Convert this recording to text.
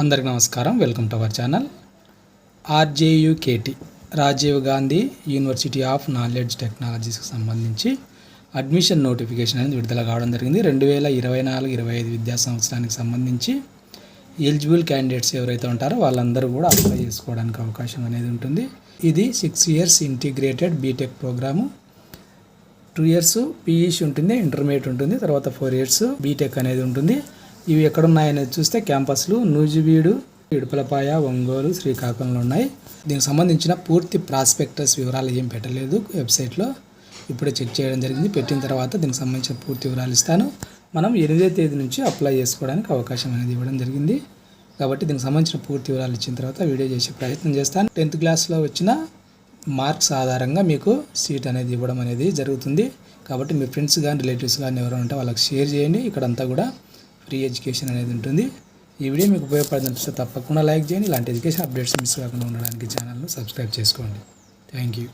అందరికి నమస్కారం. Welcome to our channel. RGUKT Rajiv Gandhi university of knowledge టెక్నాలజీస్కి సంబంధించి అడ్మిషన్ నోటిఫికేషన్ అనేది విడుదల కావడం జరిగింది. 2024-25 విద్యా సంవత్సరానికి సంబంధించి ఎలిజిబుల్ క్యాండిడేట్స్ ఎవరైతే ఉంటారో వాళ్ళందరూ కూడా అప్లై చేసుకోవడానికి అవకాశం అనేది ఉంటుంది. ఇది 6 years integrated BTech program. 2 years PEC ఉంటుంది, ఇంటర్మీడియట్ ఉంటుంది, తర్వాత 4 years బీటెక్ అనేది ఉంటుంది. ఇవి ఎక్కడున్నాయనేది చూస్తే క్యాంపస్లు నూజివీడు, ఇడుపులపాయ, ఒంగోలు, శ్రీకాకుళంలో ఉన్నాయి. దీనికి సంబంధించిన పూర్తి ప్రాస్పెక్టస్ వివరాలు ఏం పెట్టలేదు వెబ్సైట్లో. ఇప్పుడే చెక్ చేయడం జరిగింది. పెట్టిన తర్వాత దీనికి సంబంధించిన పూర్తి వివరాలు ఇస్తాను. మనం 8వ తేదీ నుంచి అప్లై చేసుకోవడానికి అవకాశం అనేది ఇవ్వడం జరిగింది. కాబట్టి దీనికి సంబంధించిన పూర్తి వివరాలు ఇచ్చిన తర్వాత వీడియో చేసే ప్రయత్నం చేస్తాను. 10th క్లాస్లో వచ్చిన మార్క్స్ ఆధారంగా మీకు సీట్ అనేది ఇవ్వడం అనేది జరుగుతుంది. కాబట్టి మీ ఫ్రెండ్స్ కానీ రిలేటివ్స్ కానీ ఎవరైనా ఉంటే వాళ్ళకి షేర్ చేయండి. ఇక్కడంతా కూడా ఫ్రీ ఎడ్యుకేషన్ అనేది ఉంటుంది. ఈ వీడియో మీకు ఉపయోగపడుతుంటే తప్పకుండా లైక్ చేయండి. ఇలాంటి ఎడ్యుకేషన్ అప్డేట్స్ మిస్ కాకుండా ఉండడానికి ఛానల్ను సబ్స్క్రైబ్ చేసుకోండి. Thank you.